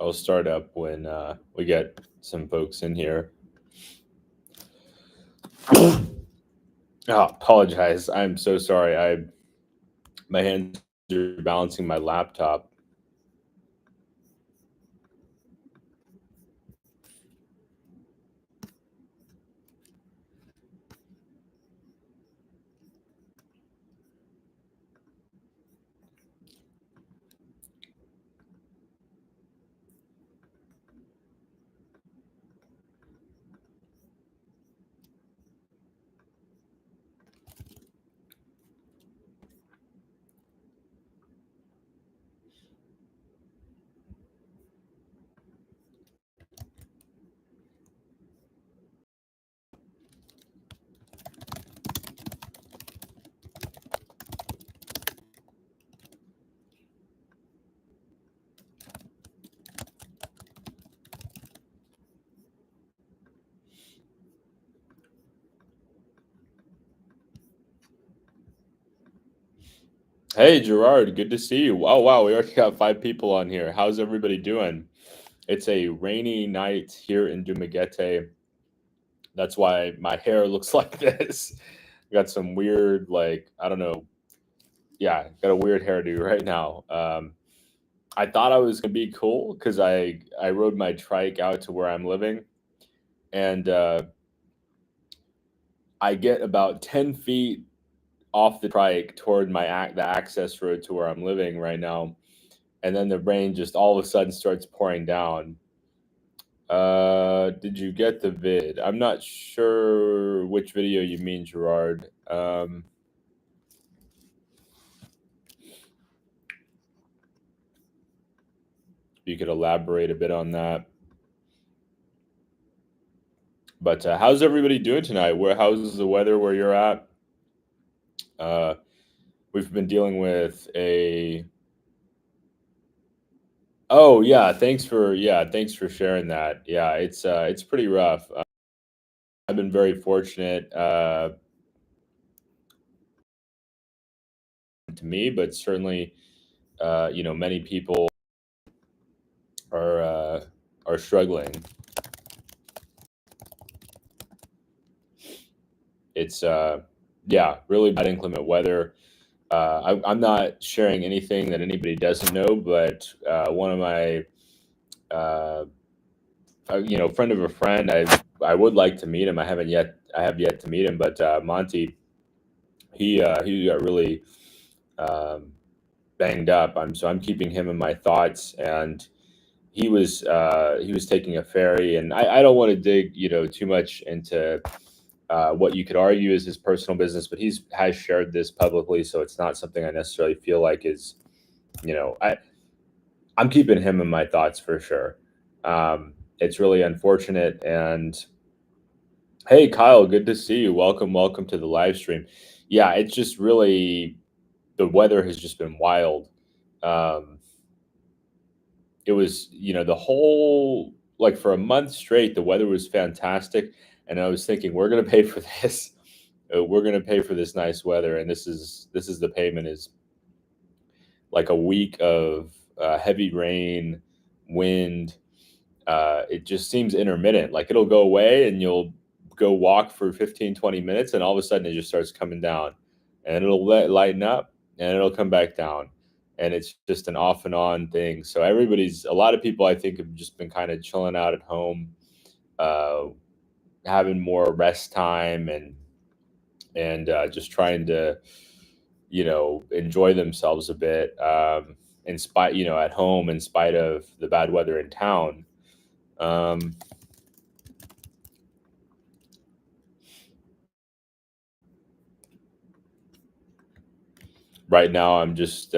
I'll start up when we get some folks in here. Oh, apologize. I'm so sorry. My hands are balancing my laptop. Hey, Gerard, good to see you. Oh, wow, we already got 5 people on here. How's everybody doing? It's a rainy night here in Dumaguete. That's why my hair looks like this. Got some weird, like, I don't know. Yeah, got a weird hairdo right now. I thought I was gonna be cool because I rode my trike out to where I'm living, and I get about 10 feet off the trike toward the access road to where I'm living right now, and then the rain just all of a sudden starts pouring down. Did you get the vid? I'm not sure which video you mean, Gerard. You could elaborate a bit on that. But how's everybody doing tonight? How's the weather where you're at? Uh, we've been dealing with a. Oh thanks for sharing that. Yeah, it's pretty rough. I've been very fortunate to me, but certainly many people are uh, are struggling. It's yeah, really bad inclement weather. I'm not sharing anything that anybody doesn't know, but one of my uh, friend of a friend, I would like to meet him. I have yet to meet him, but Monty, he got really um, banged up. I'm keeping him in my thoughts, and he was taking a ferry, and I don't want to dig too much into what you could argue is his personal business, but he's has shared this publicly, so it's not something I necessarily feel like is I'm keeping him in my thoughts for sure. It's really unfortunate, and hey, Kyle, good to see you. Welcome to the live stream. Yeah, it's just really the weather has just been wild. Um, it was the whole like for a month straight the weather was fantastic, and I was thinking we're gonna pay for this. We're gonna pay for this nice weather, and this is the payment is like a week of heavy rain, wind. It just seems intermittent. Like it'll go away and you'll go walk for 15, 20 minutes, and all of a sudden it just starts coming down, and it'll lighten up and it'll come back down. And it's just an off and on thing. So a lot of people I think have just been kind of chilling out at home, uh, having more rest time and just trying to, enjoy themselves a bit, in spite, at home in spite of the bad weather in town. Um, right now, I'm just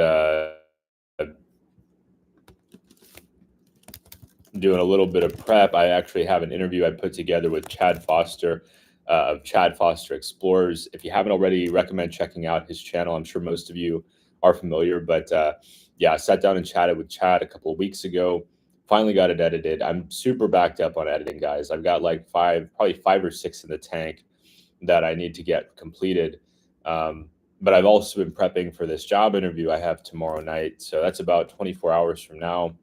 doing a little bit of prep. I actually have an interview I put together with Chad Foster of Chad Foster Explorers. If you haven't already, recommend checking out his channel. I'm sure most of you are familiar, but yeah, I sat down and chatted with Chad a couple of weeks ago. Finally got it edited. I'm super backed up on editing, guys. I've got like probably 5 or 6 in the tank that I need to get completed. But I've also been prepping for this job interview I have tomorrow night. So that's about 24 hours from now.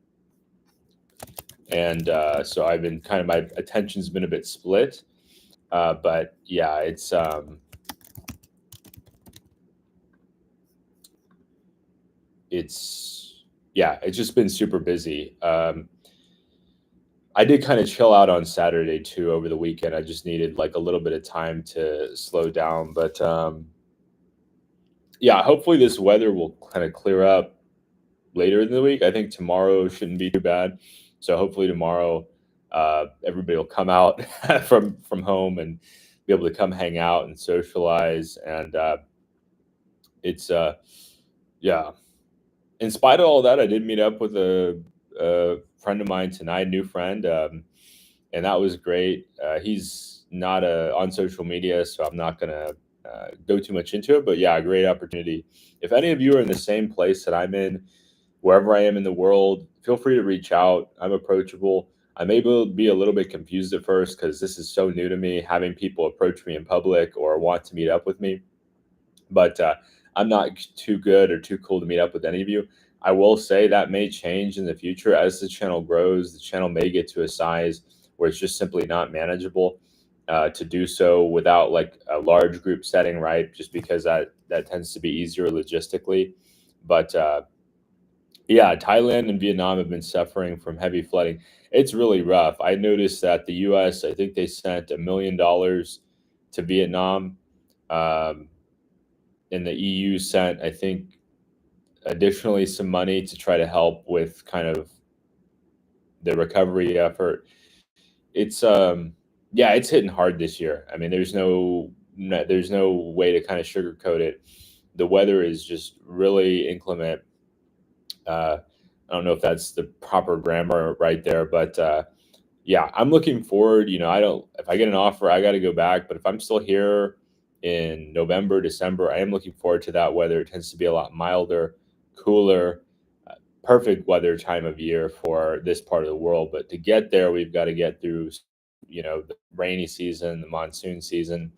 and so I've been kind of my attention's been a bit split. But yeah, it's yeah, it's just been super busy. I did kind of chill out on Saturday too over the weekend. I just needed like a little bit of time to slow down. But yeah, hopefully this weather will kind of clear up later in the week. I think tomorrow shouldn't be too bad. So hopefully tomorrow, everybody will come out from home and be able to come hang out and socialize. And it's yeah. In spite of all that, I did meet up with a friend of mine tonight, new friend, and that was great. He's not on social media, so I'm not gonna go too much into it. But yeah, a great opportunity. If any of you are in the same place that I'm in, wherever I am in the world, feel free to reach out. I'm approachable. I may be a little bit confused at first because this is so new to me, having people approach me in public or want to meet up with me. But I'm not too good or too cool to meet up with any of you. I will say that may change in the future as the channel grows. The channel may get to a size where it's just simply not manageable to do so without like a large group setting, right? Just because that tends to be easier logistically. But yeah, Thailand and Vietnam have been suffering from heavy flooding. It's really rough. I noticed that the U.S. I think they sent $1 million to Vietnam. Um, and the EU sent, I think, additionally some money to try to help with kind of the recovery effort. It's yeah, it's hitting hard this year. I mean, there's no way to kind of sugarcoat it. The weather is just really inclement. I don't know if that's the proper grammar right there, but yeah, I'm looking forward. I don't, if I get an offer, I got to go back. But if I'm still here in November, December, I am looking forward to that weather. It tends to be a lot milder, cooler, perfect weather time of year for this part of the world. But to get there, we've got to get through, the rainy season, the monsoon season.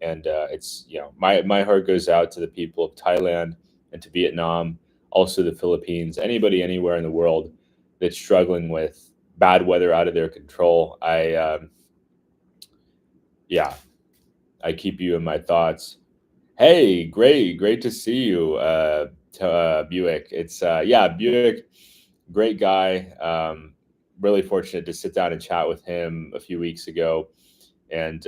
And it's, my heart goes out to the people of Thailand and to Vietnam, also the Philippines, anybody anywhere in the world that's struggling with bad weather out of their control. Yeah, I keep you in my thoughts. Hey, great to see you, Buick. It's yeah, Buick, great guy. Really fortunate to sit down and chat with him a few weeks ago, and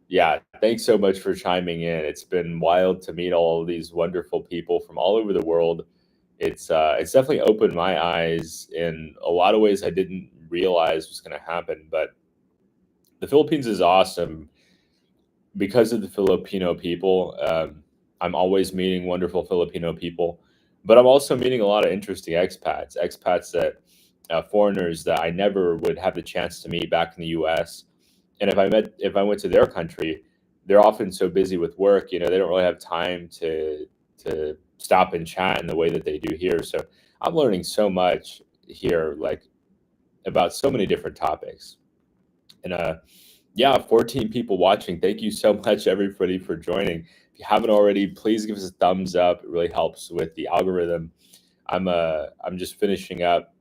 yeah, thanks so much for chiming in. It's been wild to meet all of these wonderful people from all over the world. It's definitely opened my eyes in a lot of ways I didn't realize was going to happen. But the Philippines is awesome because of the Filipino people. I'm always meeting wonderful Filipino people, but I'm also meeting a lot of interesting expats that foreigners that I never would have the chance to meet back in the U.S. And if I went to their country, they're often so busy with work, they don't really have time to stop and chat in the way that they do here. So I'm learning so much here, like about so many different topics. And yeah, 14 people watching. Thank you so much, everybody, for joining. If you haven't already, please give us a thumbs up. It really helps with the algorithm. I'm just finishing up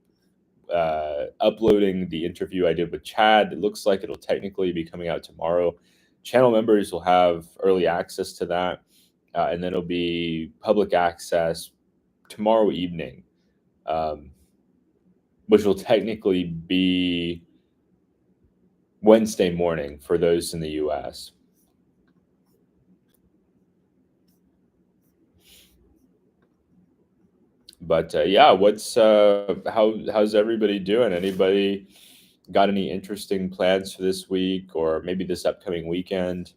uploading the interview I did with Chad. It looks like it'll technically be coming out tomorrow. Channel members will have early access to that, and then it'll be public access tomorrow evening, um, which will technically be Wednesday morning for those in the U.S. But yeah, how's everybody doing? Anybody got any interesting plans for this week or maybe this upcoming weekend?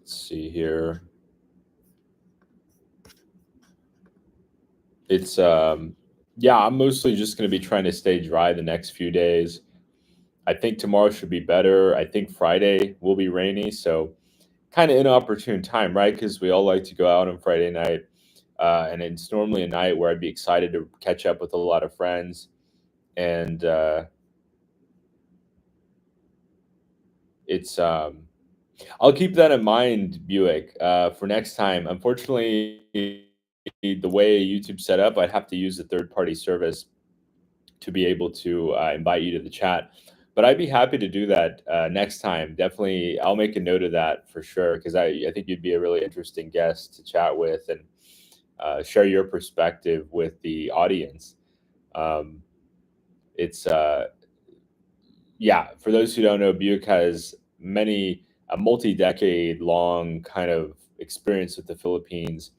Let's see here. It's yeah, I'm mostly just going to be trying to stay dry the next few days. I think tomorrow should be better. I think Friday will be rainy, so kind of inopportune time, right? Because we all like to go out on Friday night, and it's normally a night where I'd be excited to catch up with a lot of friends, and it's I'll keep that in mind, Buick, for next time. Unfortunately, the way YouTube set up, I'd have to use a third-party service to be able to invite you to the chat. But I'd be happy to do that next time. Definitely, I'll make a note of that for sure because I think you'd be a really interesting guest to chat with and share your perspective with the audience. Um, it's Yeah, for those who don't know, Buick has many a multi-decade long kind of experience with the Philippines,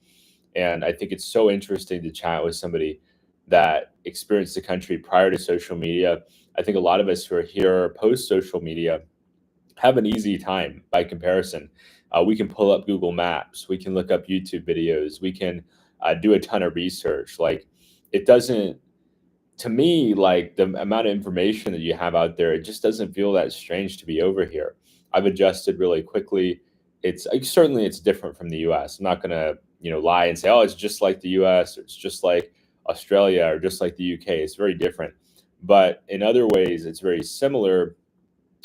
and I think it's so interesting to chat with somebody that experienced the country prior to social media. I think a lot of us who are here post social media have an easy time by comparison. We can pull up Google Maps, we can look up YouTube videos, we can do a ton of research. Like it doesn't to me, like the amount of information that you have out there, it just doesn't feel that strange to be over here. I've adjusted really quickly. It's like, certainly it's different from the US. I'm not gonna, lie and say, oh, it's just like the US or it's just like Australia or just like the UK. It's very different. But in other ways, it's very similar,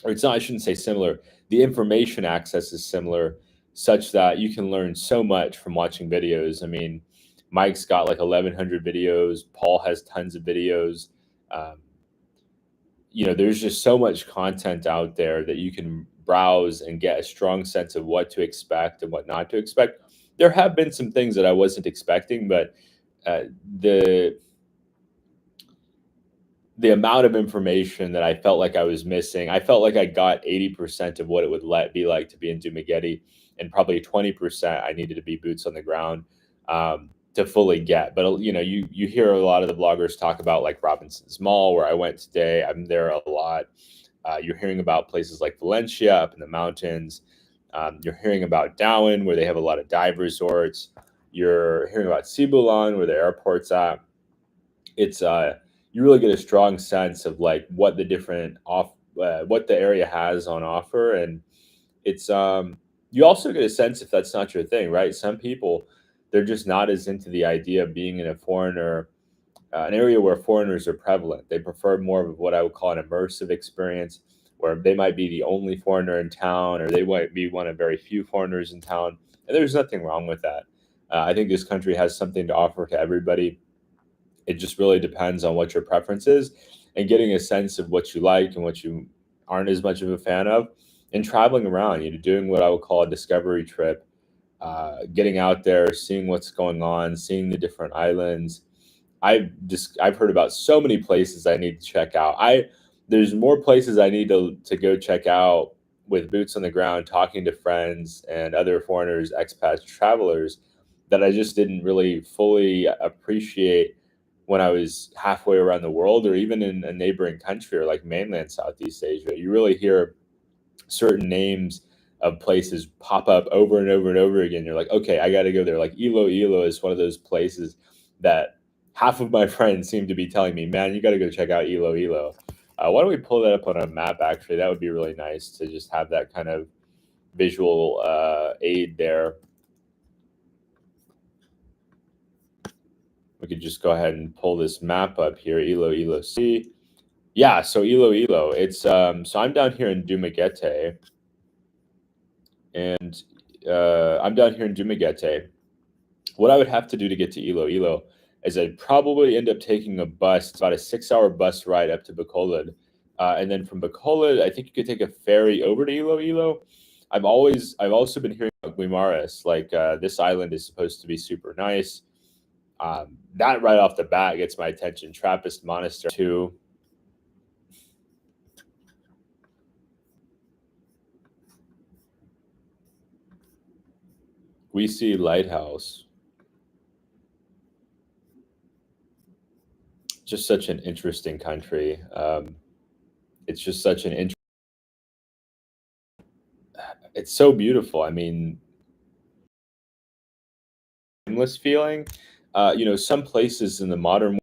or it's not, I shouldn't say similar. The information access is similar, such that you can learn so much from watching videos. I mean, Mike's got like 1,100 videos. Paul has tons of videos. Um, there's just so much content out there that you can browse and get a strong sense of what to expect and what not to expect. There have been some things that I wasn't expecting, but uh, the the amount of information that I felt like I was missing, I felt like I got 80% of what it would be like to be in Dumaguete, and probably 20% I needed to be boots on the ground to fully get. But you hear a lot of the bloggers talk about like Robinson's Mall, where I went today. I'm there a lot. You're hearing about places like Valencia up in the mountains. You're hearing about Darwin, where they have a lot of dive resorts. You're hearing about Cebulan, where the airport's at. It's You really get a strong sense of like what the different off what the area has on offer, and it's you also get a sense if that's not your thing, right? Some people, they're just not as into the idea of being in an area where foreigners are prevalent. They prefer more of what I would call an immersive experience, where they might be the only foreigner in town, or they might be one of very few foreigners in town, and there's nothing wrong with that. I think this country has something to offer to everybody. It just really depends on what your preference is, and getting a sense of what you like and what you aren't as much of a fan of, and traveling around, doing what I would call a discovery trip, getting out there, seeing what's going on, seeing the different islands. I've heard about so many places I need to check out. I There's more places I need to go check out with boots on the ground, talking to friends and other foreigners, expats, travelers, that I just didn't really fully appreciate when I was halfway around the world, or even in a neighboring country or like mainland Southeast Asia. You really hear certain names of places pop up over and over and over again. You're like, okay, I got to go there. Like Iloilo is one of those places that half of my friends seem to be telling me, man, you got to go check out Iloilo. Why don't we pull that up on a map? Actually, that would be really nice to just have that kind of visual aid there. We could just go ahead and pull this map up here, Iloilo. See, yeah, so Iloilo. It's so I'm down here in Dumaguete, and I'm down here in Dumaguete. What I would have to do to get to Iloilo is I'd probably end up taking a bus. It's about a 6-hour bus ride up to Bacolod. And then from Bacolod, I think you could take a ferry over to Iloilo. I've also been hearing about Guimaras. Like this island is supposed to be super nice. That right off the bat gets my attention. Trappist Monastery too. We see Lighthouse. Just such an interesting country. It's just such an it's so beautiful. I mean, endless feeling. Some places in the modern,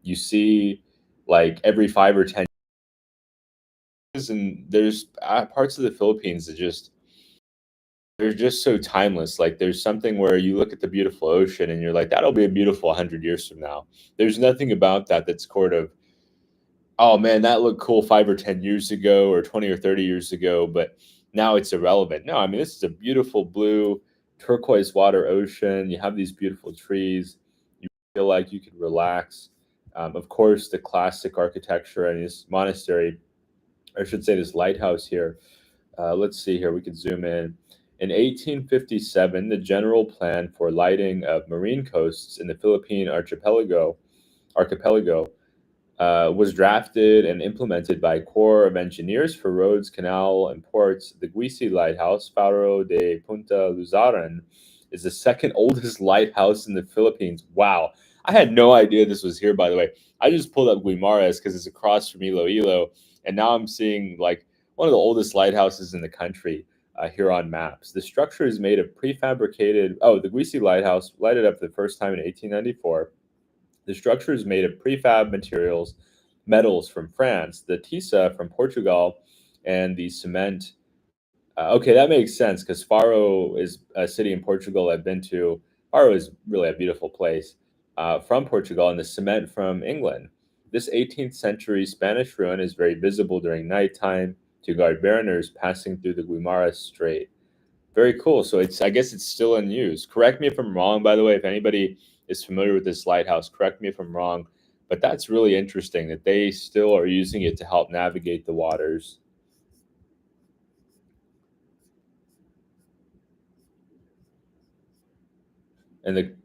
you see like every 5 or 10 and there's parts of the Philippines that just they're just so timeless. Like there's something where you look at the beautiful ocean and you're like, that'll be a beautiful 100 years from now. There's nothing about that that's sort of, oh man, that looked cool 5 or 10 years ago, or 20 or 30 years ago, but now it's irrelevant. No, I mean this is a beautiful blue turquoise water ocean. You have these beautiful trees. You feel like you could relax. Of course, the classic architecture and this monastery, or I should say, this lighthouse here. Let's see here. We could zoom in. In 1857, the general plan for lighting of marine coasts in the Philippine archipelago was drafted and implemented by Corps of Engineers for roads, canal, and ports. The Guisi Lighthouse, Faro de Punta Luzaran, is the second oldest lighthouse in the Philippines. Wow. I had no idea this was here, by the way. I just pulled up Guimaras because it's across from Iloilo, and now I'm seeing like one of the oldest lighthouses in the country here on maps. The structure is made of prefabricated. Oh, the Guisi Lighthouse lighted up for the first time in 1894. The structure is made of prefab materials, metals from France, the tisa from Portugal, and the cement. Okay, that makes sense because Faro is a city in Portugal I've been to. Faro is really a beautiful place from Portugal, and the cement from England. This 18th century Spanish ruin is very visible during nighttime to guard mariners passing through the Guimaras Strait. Very cool. So it's I guess it's still in use. Correct me if I'm wrong, by the way. If anybody is familiar with this lighthouse, correct me if I'm wrong. But that's really interesting that they still are using it to help navigate the waters and the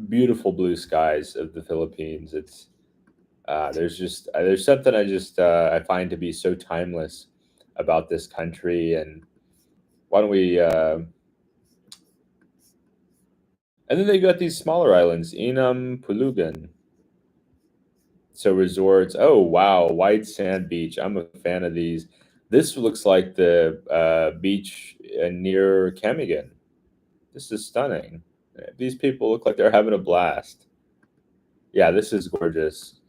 beautiful blue skies of the Philippines. It's there's something I find to be so timeless about this country. And why don't we? And then they got these smaller islands, Inam, Pulugan. So resorts. Oh wow, white sand beach. I'm a fan of these. This looks like the beach near Camigan. This is stunning. These people look like they're having a blast. Yeah, this is gorgeous.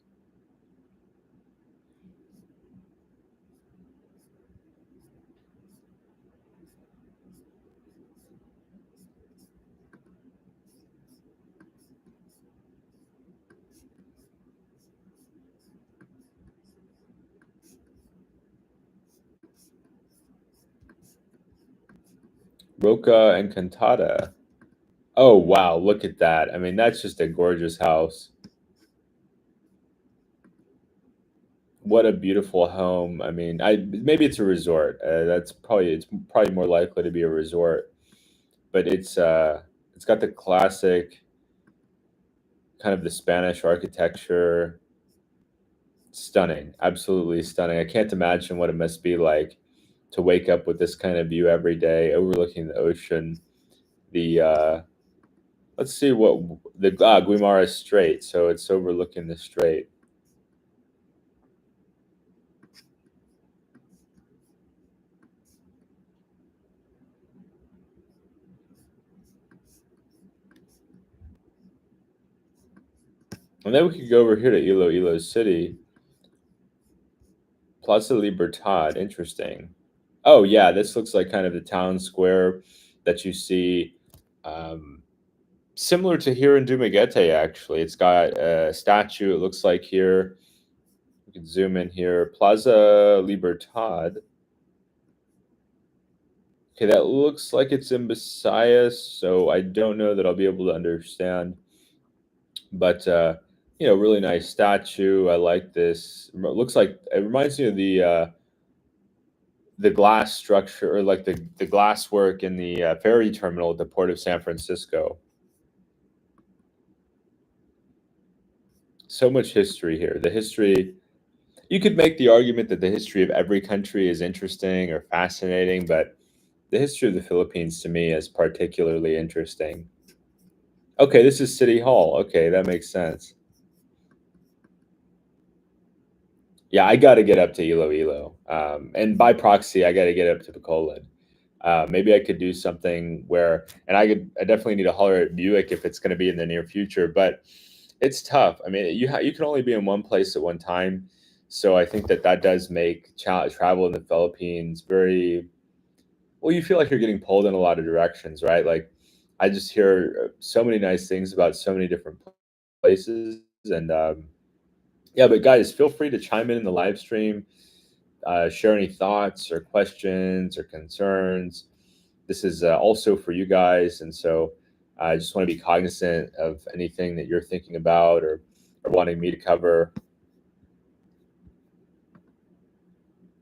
Roca Encantada. Oh wow, look at that. I mean, that's just a gorgeous house. What a beautiful home. I mean, I maybe it's a resort. It's probably more likely to be a resort, but it's got the classic kind of the Spanish architecture. Stunning, absolutely stunning. I can't imagine what it must be like to wake up with this kind of view every day, overlooking the ocean. The let's see what the Guimara Strait. So it's overlooking the strait. And then we could go over here to Iloilo City, Plaza Libertad. Interesting. Oh yeah, this looks like kind of the town square that you see. Um, Similar to here in Dumaguete, actually. It's got a statue, it looks like here. We can zoom in here. Plaza Libertad. Okay, that looks like it's in Visayas, so I don't know that I'll be able to understand. But really nice statue. I like this. Looks like it reminds me of the glass structure, or like the glass work in the ferry terminal at the port of San Francisco. So much history here. The history, you could make the argument that the history of every country is interesting or fascinating, but the history of the Philippines to me is particularly interesting. Okay, this is City Hall. Okay, that makes sense. Yeah, I got to get up to Iloilo, and by proxy, I got to get up to Bacolod. Maybe I could do something where, and I definitely need to holler at Buick if it's going to be in the near future. But it's tough. I mean, you can only be in one place at one time. So I think that that does make travel in the Philippines very well. You feel like you're getting pulled in a lot of directions, right? Like I just hear so many nice things about so many different places, and yeah. But guys, feel free to chime in the live stream, share any thoughts or questions or concerns. This is also for you guys, and so I just want to be cognizant of anything that you're thinking about or wanting me to cover.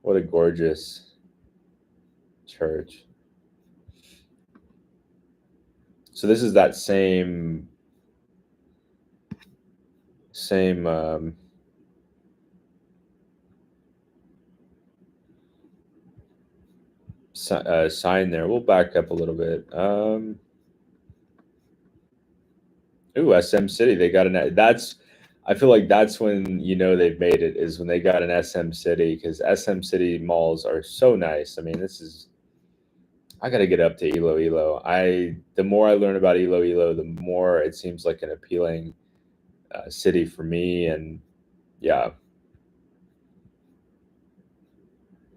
What a gorgeous church. So this is that same sign there. We'll back up a little bit. Ooh, SM City. They got an. That's. I feel like that's when you know they've made it is when they got an SM City because SM City malls are so nice. I mean, this is. I got to get up to Iloilo. The more I learn about Iloilo, the more it seems like an appealing city for me. And yeah,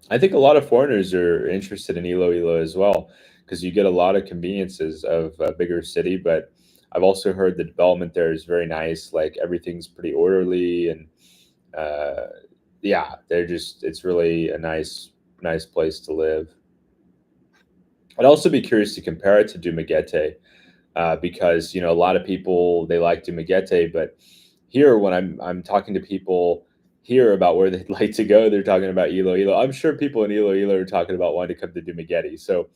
I think a lot of foreigners are interested in Iloilo as well because you get a lot of conveniences of a bigger city. But I've also heard the development there is very nice. Like everything's pretty orderly and uh, yeah, they're just it's really a nice place to live. I'd also be curious to compare it to Dumaguete because you know a lot of people they like Dumaguete, but here when I'm talking to people here about where they'd like to go, they're talking about Iloilo. I'm sure people in Iloilo are talking about wanting to come to Dumaguete. So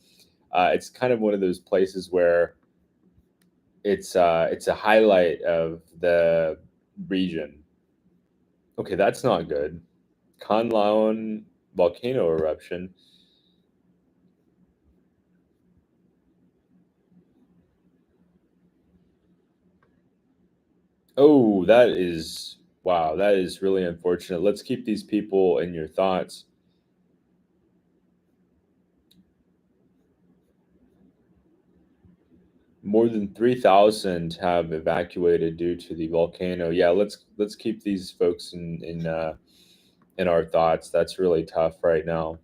it's kind of one of those places where it's a highlight of the region. Okay, that's not good. Conlaon volcano eruption. Oh, that is wow. That is really unfortunate. Let's keep these people in your thoughts. More than 3,000 have evacuated due to the volcano. Yeah, let's keep these folks in our thoughts. That's really tough right now.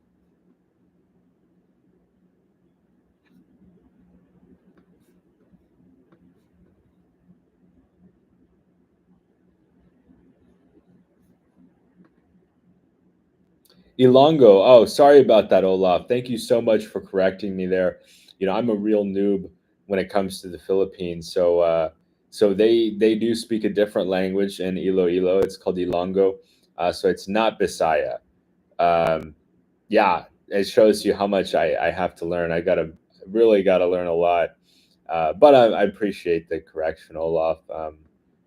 Ilongo. Oh, sorry about that, Olaf. Thank you so much for correcting me there. You know, I'm a real noob when it comes to the Philippines. So they do speak a different language in Iloilo. It's called Ilongo. So it's not Bisaya. Um, yeah, it shows you how much I have to learn. I gotta really gotta learn a lot. But I appreciate the correction, Olaf.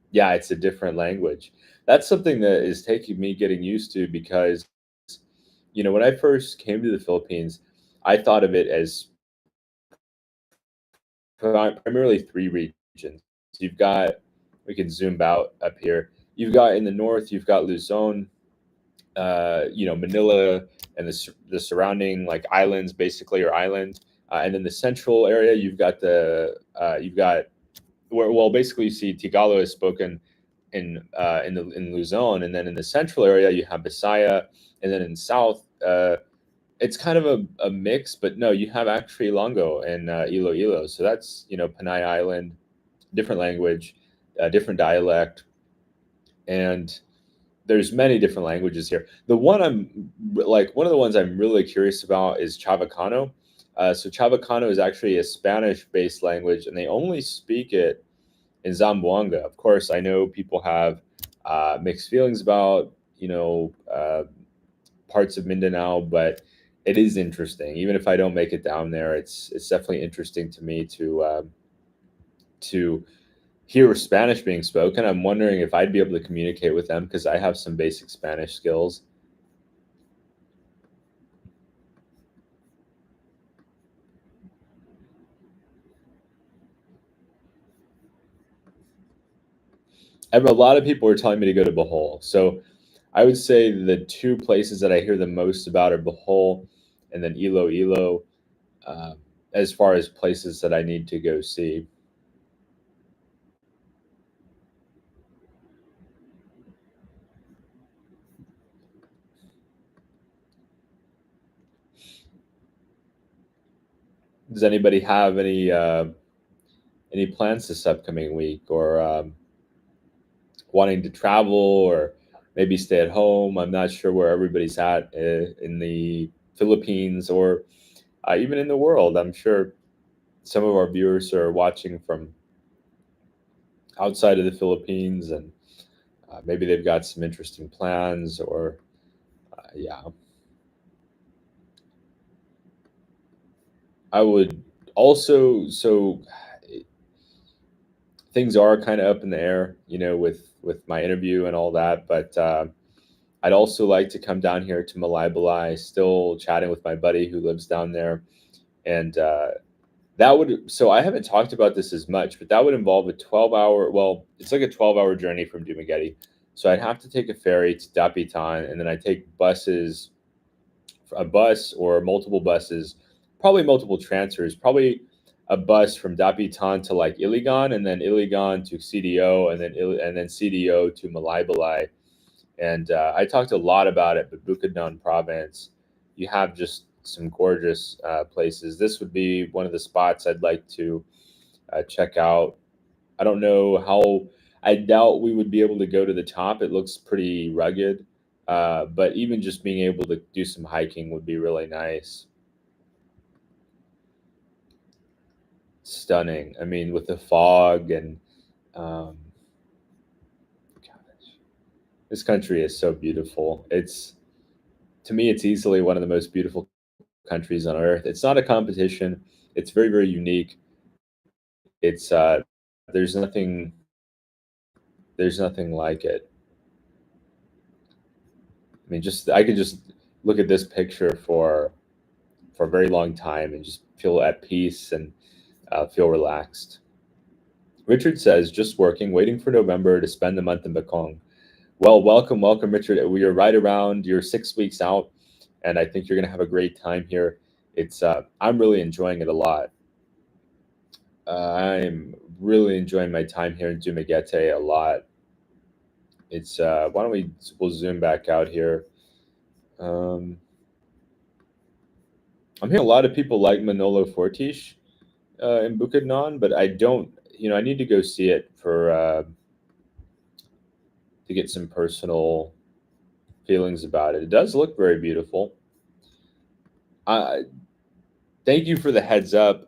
Yeah, it's a different language. That's something that is taking me getting used to because, you know, when I first came to the Philippines, I thought of it as primarily three regions. You've got, we can zoom out up here. You've got in the north, you've got Luzon, you know, Manila and the surrounding like islands, basically, or island. And in the central area, you've got where well, basically, you see Tagalog is spoken in Luzon, and then in the central area, you have Bisaya, and then in south, it's kind of a mix. But no, you have actually Longo and Iloilo. So that's you know Panay Island, different language, different dialect, and there's many different languages here. The one I'm like one of the ones I'm really curious about is Chavacano. So Chavacano is actually a Spanish-based language, and they only speak it in Zamboanga. Of course, I know people have mixed feelings about parts of Mindanao, but it is interesting. Even if I don't make it down there, it's definitely interesting to me to hear Spanish being spoken. I'm wondering if I'd be able to communicate with them because I have some basic Spanish skills. And a lot of people are telling me to go to Bohol. So I would say the two places that I hear the most about are Bohol and then Iloilo, uh, as far as places that I need to go see. Does anybody have any plans this upcoming week, or wanting to travel, or maybe stay at home? I'm not sure where everybody's at in the Philippines, or even in the world. I'm sure some of our viewers are watching from outside of the Philippines, and maybe they've got some interesting plans, or yeah, I would also, so things are kind of up in the air, with my interview and all that. But I'd also like to come down here to Malai, still chatting with my buddy who lives down there, and that would. So I haven't talked about this as much, but that would involve a 12-hour. Well, it's like a 12-hour journey from Dumaguete. So I'd have to take a ferry to Dapitan, and then I take buses, a bus or multiple buses, probably multiple transfers, probably a bus from Dapitan to like Iligan, and then Iligan to CDO, and then CDO to Malaybalay. And I talked a lot about it, but Bukidnon province, you have just some gorgeous places. This would be one of the spots I'd like to check out. I don't know how. I doubt we would be able to go to the top. It looks pretty rugged, but even just being able to do some hiking would be really nice. Stunning. I mean, with the fog and um, gosh, this country is so beautiful. It's To me, it's easily one of the most beautiful countries on earth. It's not a competition. It's very, very unique. It's there's nothing there's nothing like it. I mean, just I could just look at this picture for a very long time and just feel at peace and feel relaxed. Richard says, just working, waiting for November to spend the month in Bakong. Well, welcome, welcome, Richard. We are right around, you're 6 weeks out, and I think you're going to have a great time here. I'm really enjoying it a lot. I'm really enjoying my time here in Dumaguete a lot. Why don't we'll zoom back out here. Um, I'm hearing a lot of people like Manolo Fortis in Bukidnon, but I don't. I need to go see it for to get some personal feelings about it. It does look very beautiful. I Thank you for the heads up.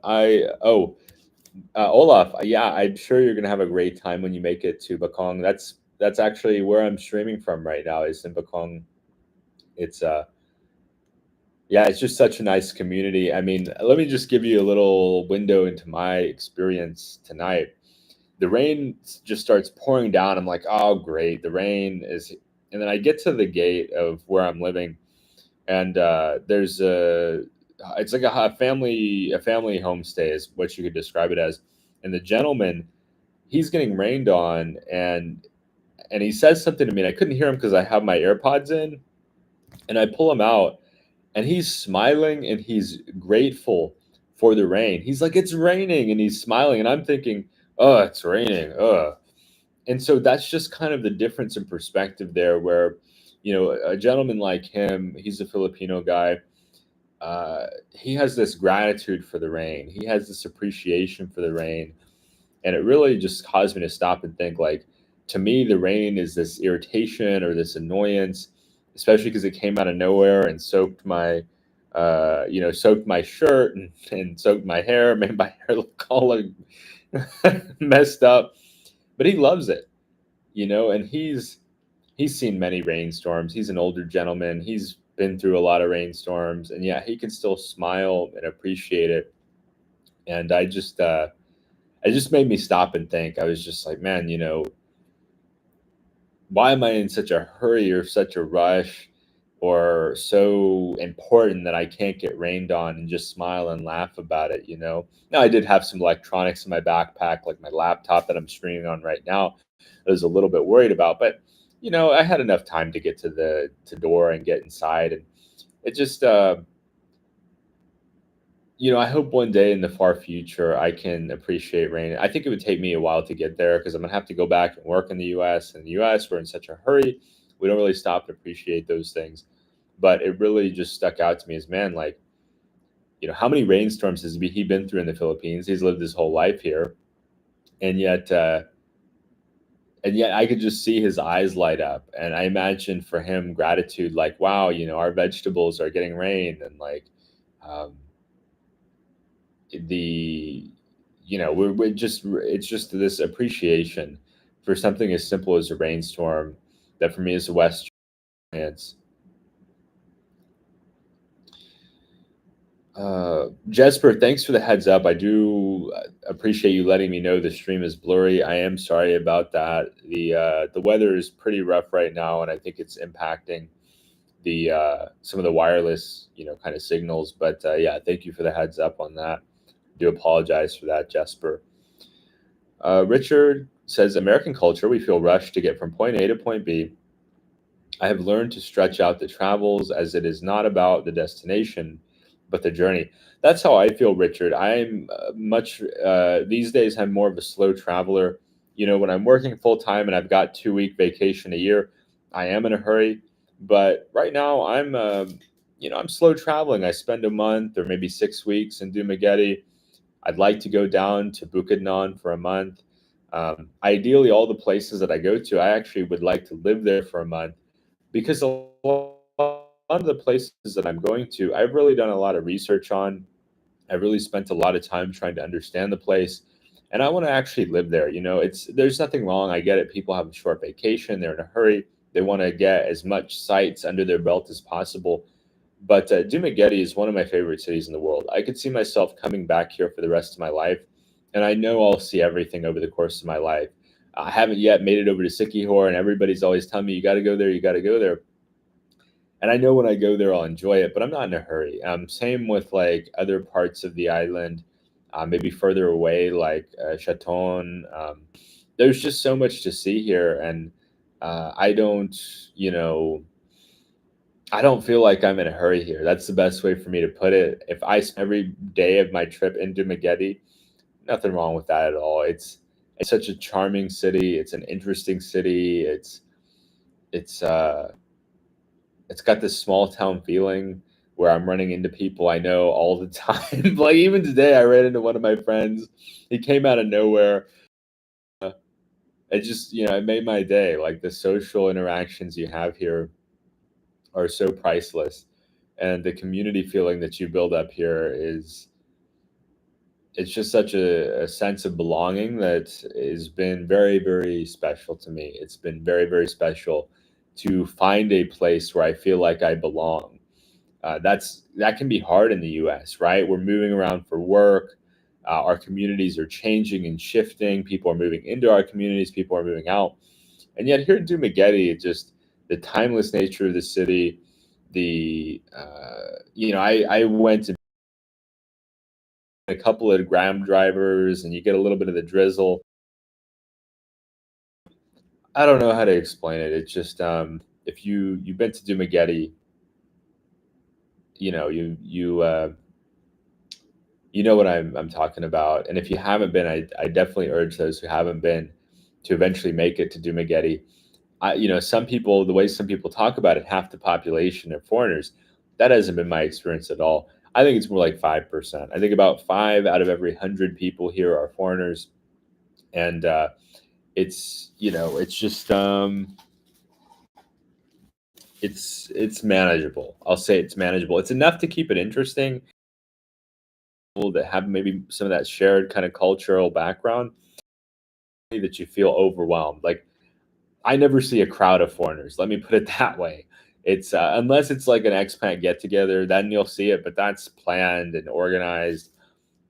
Olaf, yeah, I'm sure you're gonna have a great time when you make it to Bakong. That's actually where I'm streaming from right now. Is in Bakong. It's Yeah, it's just such a nice community. I mean, let me just give you a little window into my experience tonight. The rain just starts pouring down. I'm like, oh, great. The rain is, and then I get to the gate of where I'm living, and it's like a family homestay is what you could describe it as. And the gentleman, he's getting rained on, and he says something to me, and I couldn't hear him because I have my AirPods in, and I pull him out, and he's smiling and he's grateful for the rain. He's like, it's raining, and he's smiling, and I'm thinking, oh, it's raining. And so that's just kind of the difference in perspective there, where a gentleman like him, he's a Filipino guy. He has this gratitude for the rain. He has this appreciation for the rain, and it really just caused me to stop and think, like, to me the rain is this irritation or this annoyance, especially because it came out of nowhere and soaked my shirt, and soaked my hair, made my hair look all like messed up. But he loves it, and he's seen many rainstorms. He's an older gentleman. He's been through a lot of rainstorms, and yeah, he can still smile and appreciate it. And it just made me stop and think. I was just like, man, why am I in such a hurry or such a rush, or so important that I can't get rained on and just smile and laugh about it? Now, I did have some electronics in my backpack, like my laptop that I'm streaming on right now. I was a little bit worried about, but I had enough time to get to the to door and get inside, and it just I hope one day in the far future I can appreciate rain. I think it would take me a while to get there because I'm gonna have to go back and work in the U.S. In the U.S., we're in such a hurry, we don't really stop to appreciate those things. But it really just stuck out to me as, man, like, how many rainstorms has he been through in the Philippines? He's lived his whole life here, and yet I could just see his eyes light up, and I imagine for him gratitude, like, wow, our vegetables are getting rain, and like, um, the we're just it's just this appreciation for something as simple as a rainstorm that for me as a West it's Jesper, thanks for the heads up. I do appreciate you letting me know the stream is blurry. I am sorry about that. The weather is pretty rough right now, and I think it's impacting the some of the wireless kind of signals. But yeah, thank you for the heads up on that. Do apologize for that, Jesper. Richard says, American culture, we feel rushed to get from point A to point B. I have learned to stretch out the travels as it is not about the destination, but the journey. That's how I feel, Richard. I'm much, these days, I'm more of a slow traveler. When I'm working full time and I've got 2 week vacation a year, I am in a hurry. But right now, I'm slow traveling. I spend a month or maybe 6 weeks in Dumaguete. I'd like to go down to Bukidnon for a month. Ideally, all the places that I go to, I actually would like to live there for a month because a lot of the places that I'm going to, I've really done a lot of research on. I really spent a lot of time trying to understand the place, and I want to actually live there. It's there's nothing wrong. I get it. People have a short vacation. They're in a hurry. They want to get as much sights under their belt as possible. But Dumaguete is one of my favorite cities in the world. I could see myself coming back here for the rest of my life, and I know I'll see everything over the course of my life. I haven't yet made it over to Sikihor, and everybody's always telling me, you got to go there, you got to go there. And I know when I go there, I'll enjoy it, but I'm not in a hurry. Same with like other parts of the island, maybe further away, like Chaton. There's just so much to see here, and I don't, you know, I don't feel like I'm in a hurry here. That's the best way for me to put it. If I spend every day of my trip in Dumaguete, nothing wrong with that at all. It's such a charming city. It's an interesting city. It's it's got this small town feeling where I'm running into people I know all the time. Like even today, I ran into one of my friends. He came out of nowhere. Uh, It just it made my day. Like the social interactions you have here are so priceless, and the community feeling that you build up here is it's just such a sense of belonging that has been very, very special to me. It's been very, very special to find a place where I feel like I belong. That can be hard in the U.S., right? We're moving around for work. Our communities are changing and shifting. People are moving into our communities. People are moving out, and yet here in Dumaguete, it just the timeless nature of the city. I went to a couple of gram drivers, and you get a little bit of the drizzle. I don't know how to explain it. It's just if you've been to Dumaguete, you know you know what I'm talking about. And if you haven't been, I definitely urge those who haven't been to eventually make it to Dumaguete. Some people, the way some people talk about it, half the population are foreigners. That hasn't been my experience at all. I think it's more like 5%. I think about 5 out of every 100 people here are foreigners, and it's just it's manageable. I'll say it's manageable. It's enough to keep it interesting. People that have maybe some of that shared kind of cultural background that you feel overwhelmed. Like I never see a crowd of foreigners. Let me put it that way. It's unless it's like an expat get together, then you'll see it. But that's planned and organized.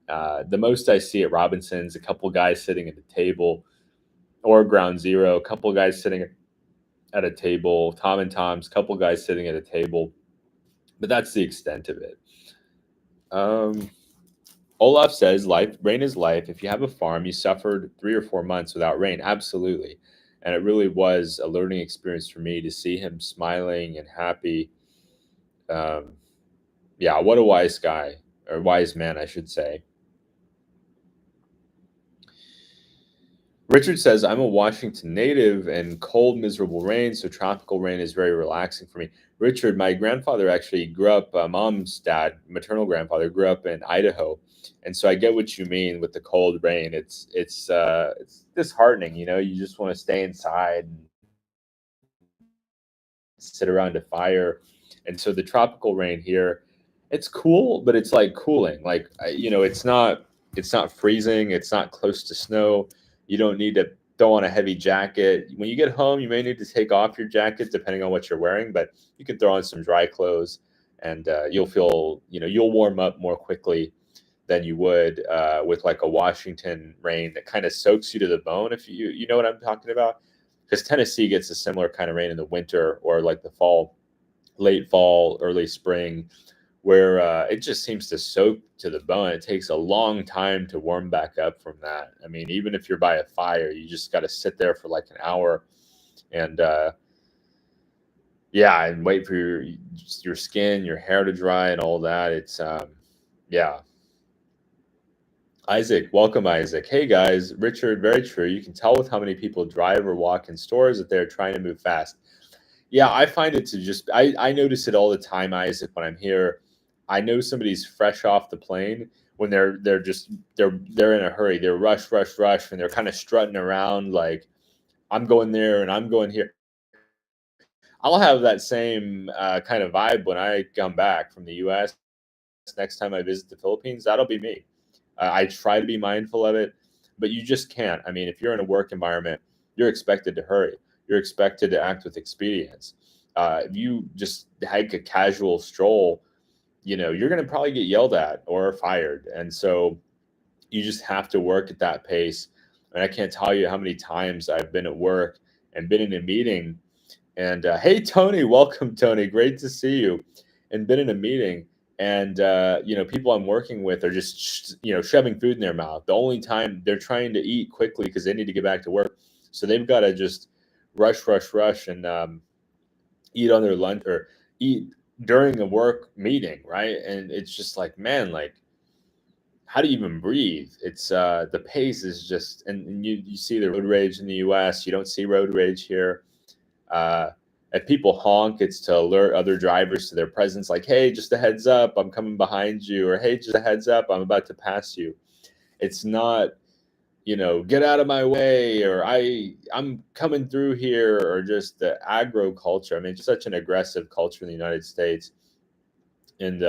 The most I see at Robinson's, a couple guys sitting at the table, or Ground Zero, a couple guys sitting at a table. Tom and Tom's, couple guys sitting at a table. But that's the extent of it. Um, Olaf says, "Life, rain is life. If you have a farm, you suffered 3 or 4 months without rain. Absolutely, and it really was a learning experience for me to see him smiling and happy. Um, yeah, what a wise guy or wise man, I should say." Richard says, I'm a Washington native and cold, miserable rain, so tropical rain is very relaxing for me. Richard, my grandfather actually grew up, mom's dad, maternal grandfather, grew up in Idaho. And so I get what you mean with the cold rain. It's disheartening, you know, you just want to stay inside and sit around a fire. And so the tropical rain here, it's cool, but it's like cooling. Like you know, it's not freezing. It's not close to snow. You don't need to throw on a heavy jacket. When you get home, you may need to take off your jacket depending on what you're wearing, but you can throw on some dry clothes, and you'll feel you'll warm up more quickly than you would with like a Washington rain that kind of soaks you to the bone. If you know what I'm talking about, because Tennessee gets a similar kind of rain in the winter or like the fall, late fall, early spring, where it just seems to soak to the bone. It takes a long time to warm back up from that. I mean, even if you're by a fire, you just got to sit there for like an hour and yeah, and wait for your skin, your hair to dry, and all that. It's yeah. Isaac, welcome, Isaac. Hey guys, Richard, very true. You can tell with how many people drive or walk in stores that they're trying to move fast. Yeah, I find it to just I notice it all the time, Isaac, when I'm here. I know somebody's fresh off the plane when they're in a hurry. They're rush, rush, rush, and they're kind of strutting around like I'm going there and I'm going here. I'll have that same kind of vibe when I come back from the US next time I visit the Philippines. That'll be me. I try to be mindful of it, but you just can't. I mean, if you're in a work environment, you're expected to hurry. You're expected to act with expedience. If you just hike a casual stroll, you're going to probably get yelled at or fired. And so you just have to work at that pace. And I can't tell you how many times I've been at work and been in a meeting and hey, Tony, welcome, Tony. Great to see you. And been in a meeting, and people I'm working with are just shoving food in their mouth. The only time they're trying to eat quickly because they need to get back to work, so they've got to just rush, rush, rush, and eat on their lunch or eat during a work meeting, right? And it's just like, man, like how do you even breathe? It's the pace is just, and you see the road rage in the U.S. You don't see road rage here. Uh, if people honk, it's to alert other drivers to their presence, like, hey, just a heads up, I'm coming behind you, or hey, just a heads up, I'm about to pass you. It's not, get out of my way, or I'm coming through here, or just the aggro culture. I mean, it's such an aggressive culture in the United States. And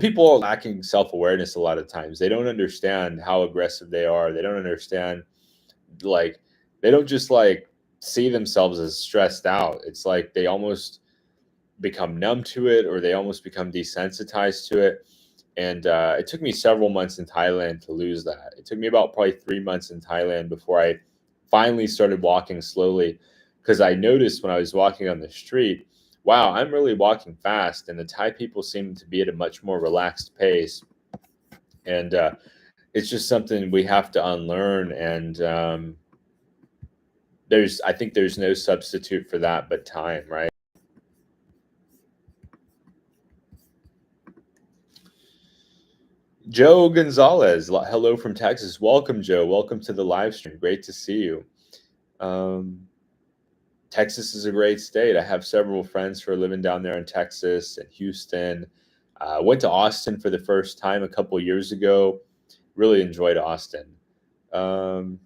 people are lacking self-awareness a lot of times. They don't understand how aggressive they are. They don't understand like they don't just like see themselves as stressed out. It's like they almost become numb to it or they almost become desensitized to it. And it took me several months in Thailand to lose that. It took me about probably 3 months in Thailand before I finally started walking slowly because I noticed when I was walking on the street, wow, I'm really walking fast. And the Thai people seem to be at a much more relaxed pace. And it's just something we have to unlearn. And I think there's no substitute for that but time, right? Joe Gonzalez, hello from Texas. Welcome, Joe. Welcome to the live stream. Great to see you. Um, Texas is a great state. I have several friends who are living down there in Texas and Houston. Went to Austin for the first time a couple years ago. Really enjoyed Austin. Um,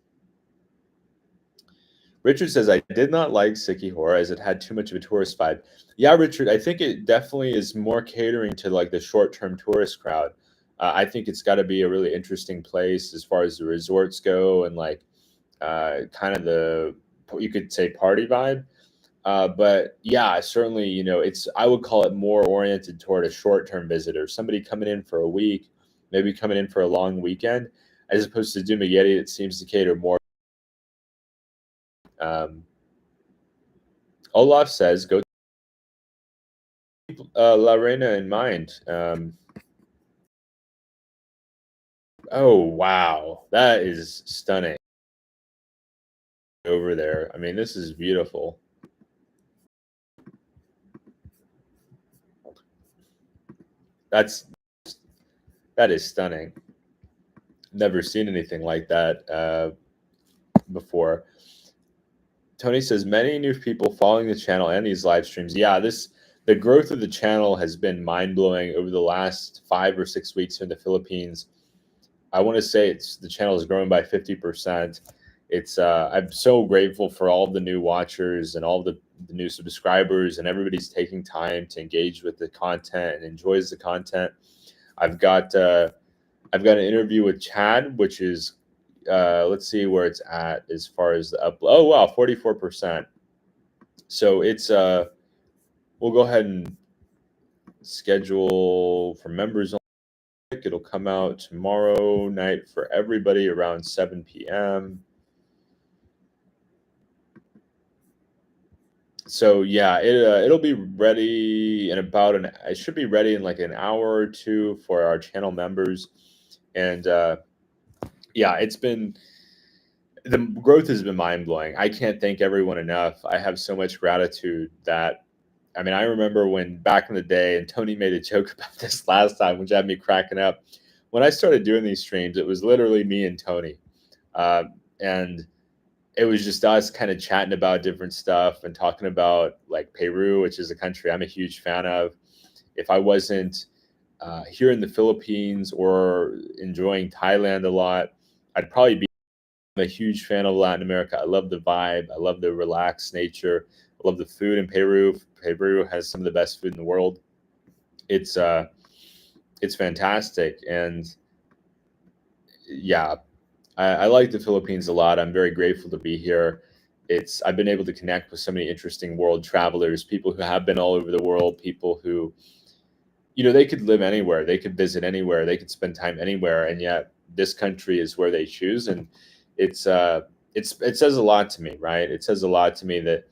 Richard says, I did not like Sikihor as it had too much of a tourist vibe. Yeah, Richard, I think it definitely is more catering to like the short term tourist crowd. I think it's got to be a really interesting place as far as the resorts go and like kind of you could say party vibe. But yeah, certainly, I would call it more oriented toward a short term visitor, somebody coming in for a week, maybe coming in for a long weekend, as opposed to Dumaguete that seems to cater more. Um, Olaf says, go La Reina in mind. Oh wow, that is stunning over there. I mean, this is beautiful. That's that is stunning. Never seen anything like that. before. Tony says many new people following the channel and these live streams. Yeah, the growth of the channel has been mind blowing over the last 5 or 6 weeks here in the Philippines. I want to say the channel is growing by 50%. I'm so grateful for all the new watchers and all the new subscribers, and everybody's taking time to engage with the content and enjoys the content. I've got I've got an interview with Chad, which is let's see where it's at as far as the upload. Oh wow, 44%. So we'll go ahead and schedule for members only. It'll come out tomorrow night for everybody around 7 p.m. So yeah, it'll be ready in about it should be ready in like an hour or two for our channel members. And yeah, the growth has been mind blowing. I can't thank everyone enough. I have so much gratitude that, I mean, I remember when back in the day, and Tony made a joke about this last time, which had me cracking up. When I started doing these streams, it was literally me and Tony. And it was just us kind of chatting about different stuff and talking about like Peru, which is a country I'm a huge fan of. If I wasn't here in the Philippines or enjoying Thailand a lot, I'd probably be. I'm a huge fan of Latin America. I love the vibe. I love the relaxed nature. I love the food in Peru. Peru has some of the best food in the world. It's fantastic, and yeah, I like the Philippines a lot. I'm very grateful to be here. I've been able to connect with so many interesting world travelers, people who have been all over the world, people who, they could live anywhere, they could visit anywhere, they could spend time anywhere, and yet this country is where they choose. And it says a lot to me, right? It says a lot to me that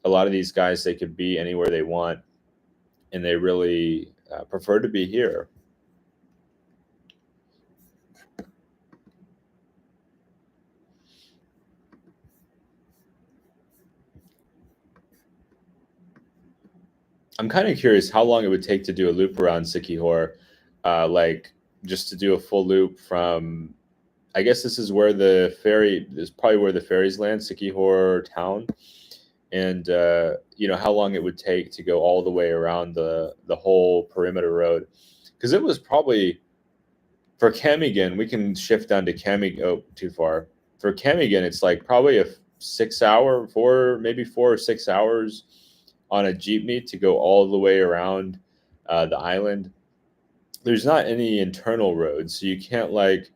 a lot of these guys, they could be anywhere they want, and they really prefer to be here. I'm kind of curious how long it would take to do a loop around Sikihor, like just to do a full loop from. I guess this is where this is probably where the ferries land, Sikihor town, and how long it would take to go all the way around the whole perimeter road, because it was probably for Camigan. We can shift down to Camigan. Oh, too far for Camigan. It's like probably a 6 hour, maybe 4 or 6 hours on a jeepney to go all the way around the island. There's not any internal roads, so you can't like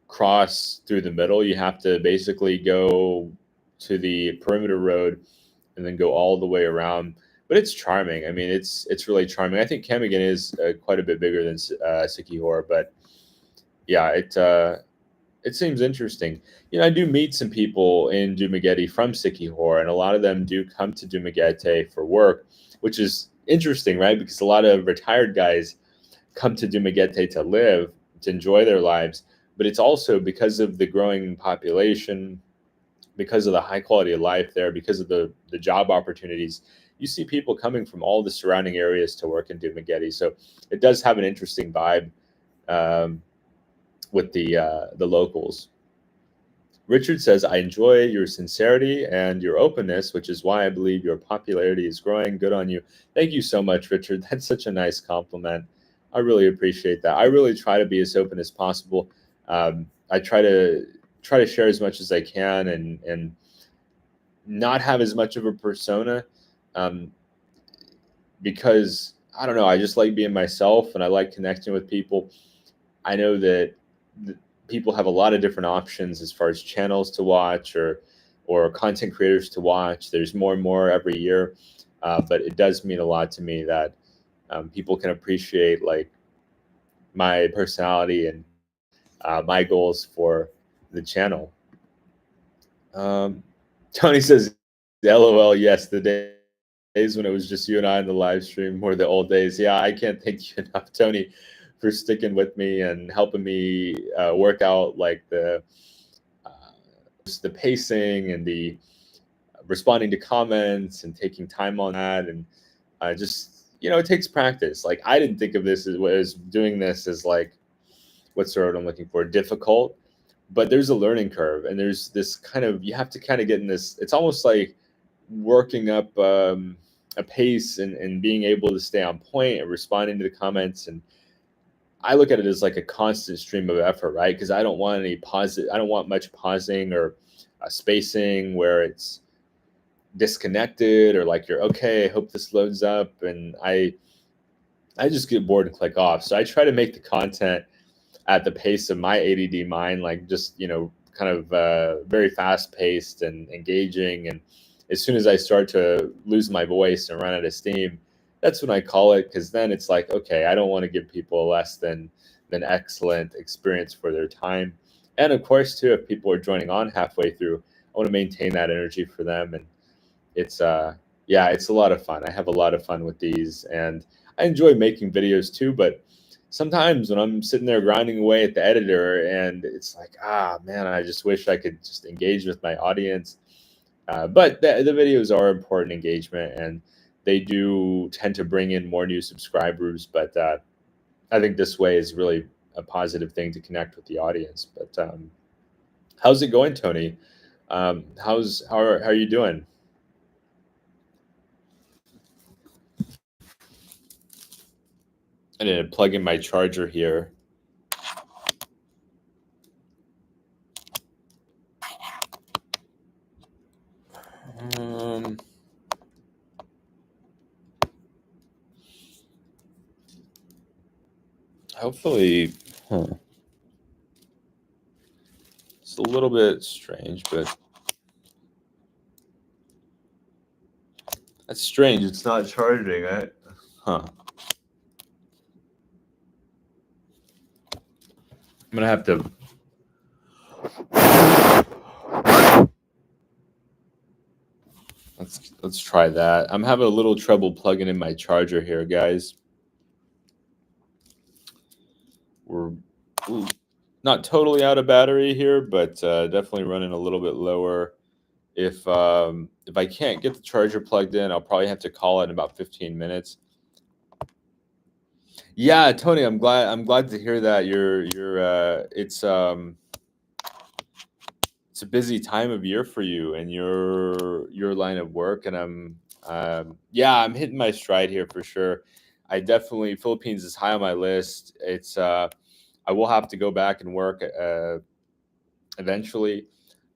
cross through the middle. You have to basically go to the perimeter road and then go all the way around. But it's charming. I mean, it's really charming. I think Camigan is quite a bit bigger than Sikihor, but yeah, it seems interesting. I do meet some people in Dumaguete from Sikihor, and a lot of them do come to Dumaguete for work, which is interesting, right? Because a lot of retired guys come to Dumaguete to live, to enjoy their lives, but it's also because of the growing population, because of the high quality of life there, because of the job opportunities. You see people coming from all the surrounding areas to work in Dumaguete, so it does have an interesting vibe with the locals. Richard says, I enjoy your sincerity and your openness, which is why I believe your popularity is growing. Good on you. Thank you so much, Richard. That's such a nice compliment. I really appreciate that. I really try to be as open as possible. I try to share as much as I can, and not have as much of a persona, because I don't know, I just like being myself, and I like connecting with people. I know that people have a lot of different options as far as channels to watch or content creators to watch. There's more and more every year, but it does mean a lot to me that people can appreciate like my personality and my goals for the channel. Tony says, "LOL." Yes, the days when it was just you and I in the live stream were the old days. Yeah, I can't thank you enough, Tony, for sticking with me and helping me work out like the pacing and the responding to comments and taking time on that, and just it takes practice. Like I didn't think of this as doing this as like, what's the word I'm looking for, difficult, but there's a learning curve, and there's this kind of, you have to kind of get in this, it's almost like working up a pace, and being able to stay on point and responding to the comments. And I look at it as like a constant stream of effort, right? Because I don't want any pause, I don't want much pausing or spacing where it's disconnected, or like you're okay, I hope this loads up, and I just get bored and click off. So I try to make the content at the pace of my ADD mind, like just, kind of very fast paced and engaging. And as soon as I start to lose my voice and run out of steam, that's when I call it, because then it's like, okay, I don't want to give people a less than excellent experience for their time. And of course, too, if people are joining on halfway through, I want to maintain that energy for them. And it's yeah, it's a lot of fun. I have a lot of fun with these, and I enjoy making videos too. But sometimes when I'm sitting there grinding away at the editor, and it's like, ah man, I just wish I could just engage with my audience. But the videos are important engagement, and they do tend to bring in more new subscribers. But I think this way is really a positive thing to connect with the audience. But how's it going, Tony? How are you doing? I need to plug in my charger here. Um, hopefully, huh. It's a little bit strange, but that's strange. It's not charging. Huh. I'm gonna have to. Let's try that. I'm having a little trouble plugging in my charger here, guys. We're ooh, not totally out of battery here, but definitely running a little bit lower. If I can't get the charger plugged in, I'll probably have to call it in about 15 minutes. Yeah, Tony, I'm glad to hear that it's a busy time of year for you and your line of work. And yeah, I'm hitting my stride here for sure. I definitely, Philippines is high on my list. It's I will have to go back and work eventually,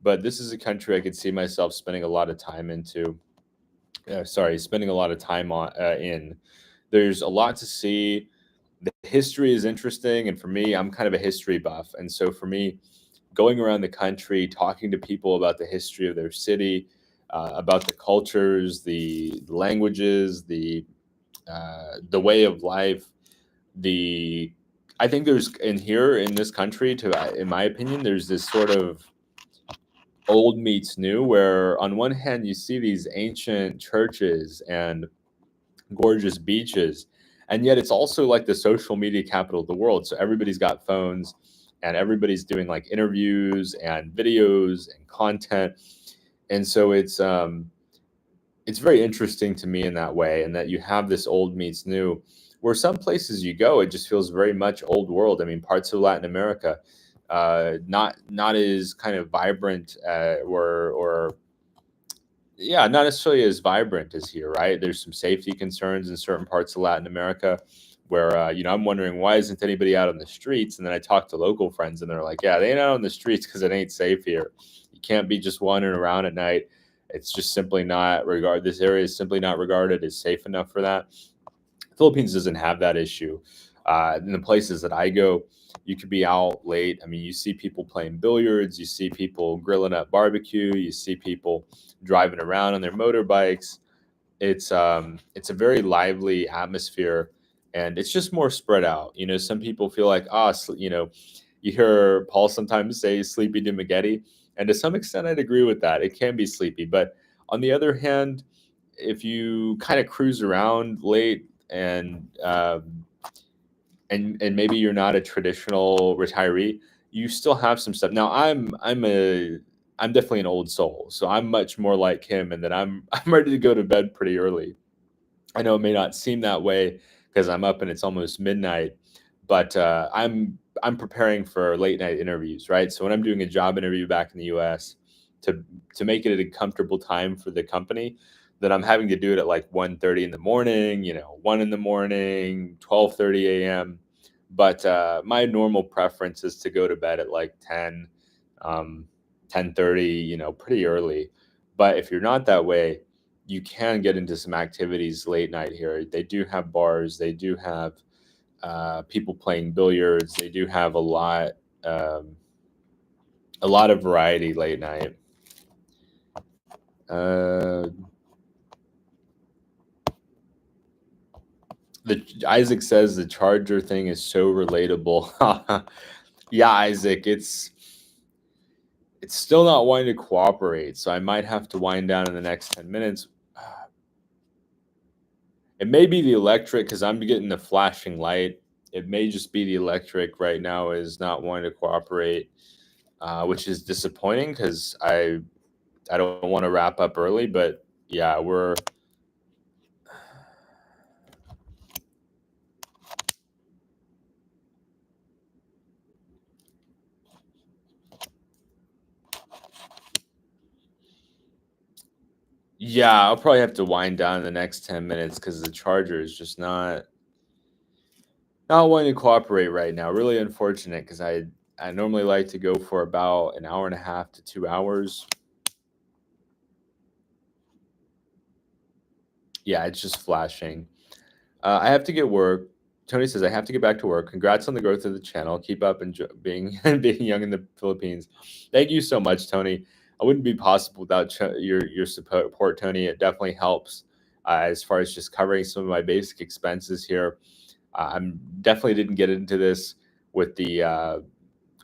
but this is a country I could see myself spending a lot of time into. Sorry, spending a lot of time on in. There's a lot to see. The history is interesting, and for me, I'm kind of a history buff, and so for me, going around the country, talking to people about the history of their city, about the cultures, the languages, the way of life, the I think there's in here in this country, to in my opinion, there's this sort of old meets new, where on one hand you see these ancient churches and gorgeous beaches, and yet it's also like the social media capital of the world. So everybody's got phones, and everybody's doing like interviews and videos and content, and so it's very interesting to me in that way, and that you have this old meets new, where some places you go, it just feels very much old world. I mean, parts of Latin America, not as kind of vibrant, or yeah, not necessarily as vibrant as here, right? There's some safety concerns in certain parts of Latin America, where I'm wondering, why isn't anybody out on the streets? And then I talk to local friends, and they're like, yeah, they ain't out on the streets because it ain't safe here. You can't be just wandering around at night. It's just simply not regard. This area is simply not regarded as safe enough for that. Philippines doesn't have that issue. In the places that I go, you could be out late. I mean, you see people playing billiards, you see people grilling up barbecue, you see people driving around on their motorbikes. It's a very lively atmosphere, and it's just more spread out. Some people feel like, you hear Paul sometimes say sleepy Dumaguete, and to some extent I'd agree with that. It can be sleepy, but on the other hand, if you kind of cruise around late, and maybe you're not a traditional retiree, you still have some stuff. Now I'm definitely an old soul, so I'm much more like him, and that I'm ready to go to bed pretty early. I know it may not seem that way because I'm up and it's almost midnight, but I'm preparing for late night interviews, right? So when I'm doing a job interview back in the US to make it at a comfortable time for the company, then I'm having to do it at like 1:30 in the morning, 1 in the morning, 12:30 a.m. But my normal preference is to go to bed at like 10, um, 10:30, pretty early. But if you're not that way, you can get into some activities late night here. They do have bars, they do have people playing billiards. They do have um, a lot of variety late night. Uh, the Isaac says the charger thing is so relatable. Yeah, Isaac, it's still not wanting to cooperate, so I might have to wind down in the next 10 minutes. It may be the electric because I'm getting the flashing light. It may just be the electric right now is not wanting to cooperate, which is disappointing because I don't want to wrap up early, but yeah, yeah, I'll probably have to wind down in the next 10 minutes because the charger is just not wanting to cooperate right now. Really unfortunate because I normally like to go for about an hour and a half to 2 hours. Yeah, it's just flashing. I have to get work. Tony says I have to get back to work. Congrats on the growth of the channel. Keep up and being being young in the Philippines. Thank you so much, Tony. I wouldn't be possible without your support, Tony. It definitely helps as far as just covering some of my basic expenses here. I'm definitely didn't get into this with the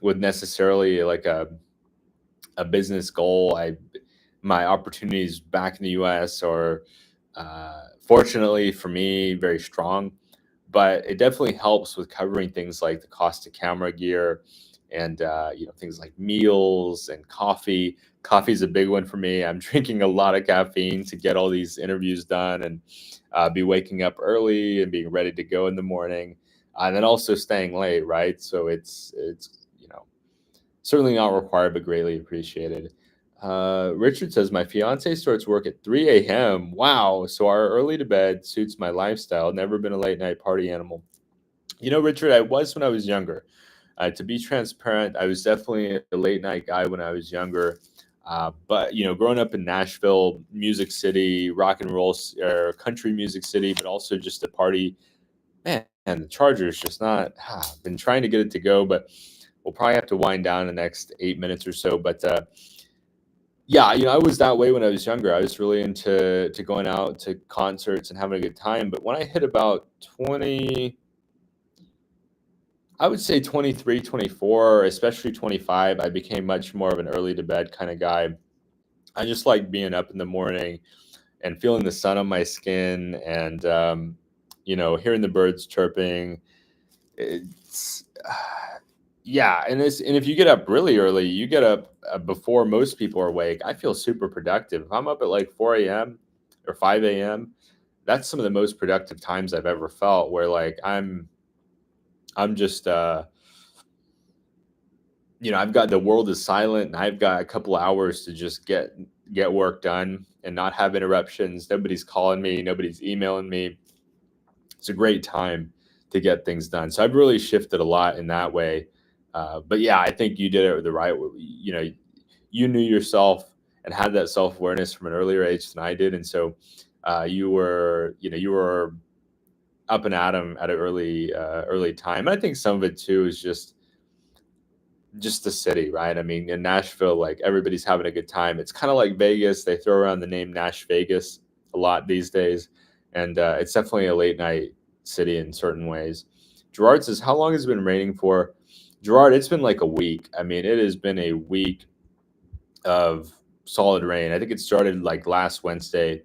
with necessarily like a business goal. My opportunities back in the U.S. are fortunately for me very strong, but it definitely helps with covering things like the cost of camera gear and things like meals and coffee. Coffee is a big one for me. I'm drinking a lot of caffeine to get all these interviews done and be waking up early and being ready to go in the morning, and then also staying late, right? So it's certainly not required, but greatly appreciated. Richard says, my fiance starts work at 3 a.m. Wow. So our early to bed suits my lifestyle. Never been a late night party animal. Richard, I was when I was younger. To be transparent, I was definitely a late night guy when I was younger. But growing up in Nashville, Music City, rock and roll, or country music city, but also just a party, man, the Charger's just not. I've been trying to get it to go, but we'll probably have to wind down in the next 8 minutes or so. But yeah, I was that way when I was younger. I was really into going out to concerts and having a good time. But when I hit about 20, I would say 23, 24, especially 25, I became much more of an early to bed kind of guy. I just like being up in the morning and feeling the sun on my skin and hearing the birds chirping. It's yeah, and if you get up really early, you get up before most people are awake. I feel super productive. If I'm up at like 4 a.m. or 5 a.m., that's some of the most productive times I've ever felt. Where like I'm just I've got the world is silent and I've got a couple hours to just get work done and not have interruptions. Nobody's calling me, nobody's emailing me. It's a great time to get things done. So I've really shifted a lot in that way. But yeah, I think you did it the right way. You knew yourself and had that self awareness from an earlier age than I did, and so you were up and at 'em at an early time. And I think some of it too is just the city, right? I mean, in Nashville, like everybody's having a good time. It's kind of like Vegas. They throw around the name Nash Vegas a lot these days, and it's definitely a late night city in certain ways. Gerard says, "How long has it been raining for?" Gerard, it's been like a week. I mean, it has been a week of solid rain. I think it started like last Wednesday,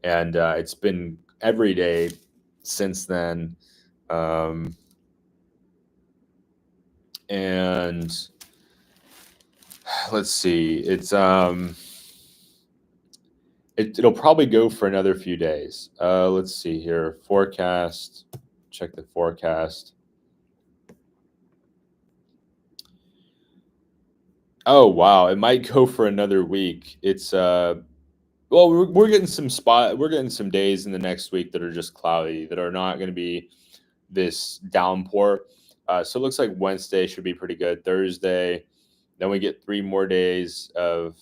and it's been every day since then. Um, and let's see, it'll probably go for another few days. Let's see here. Forecast. Check the forecast. Oh, wow, it might go for another week. Well, we're getting some days in the next week that are just cloudy, that are not gonna be this downpour. So it looks like Wednesday should be pretty good. Thursday, then we get 3 more days of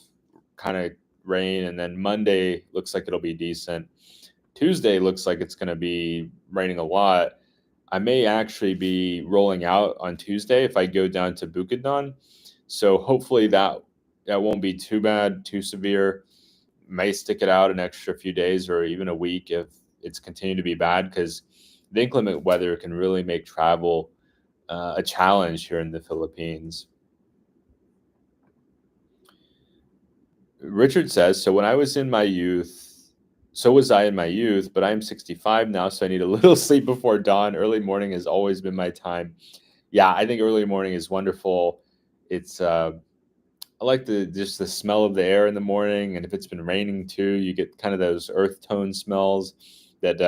kinda rain, and then Monday looks like it'll be decent. Tuesday looks like it's gonna be raining a lot. I may actually be rolling out on Tuesday if I go down to Bukidnon. So hopefully that won't be too bad, too severe. May stick it out an extra few days or even a week if it's continued to be bad, because the inclement weather can really make travel a challenge here in the Philippines. Richard says, so when I was in my youth, so was I in my youth, but I'm 65 now, so I need a little sleep before dawn. Early morning has always been my time. Yeah, I think early morning is wonderful. It's I like the just the smell of the air in the morning, and if it's been raining too, you get kind of those earth tone smells that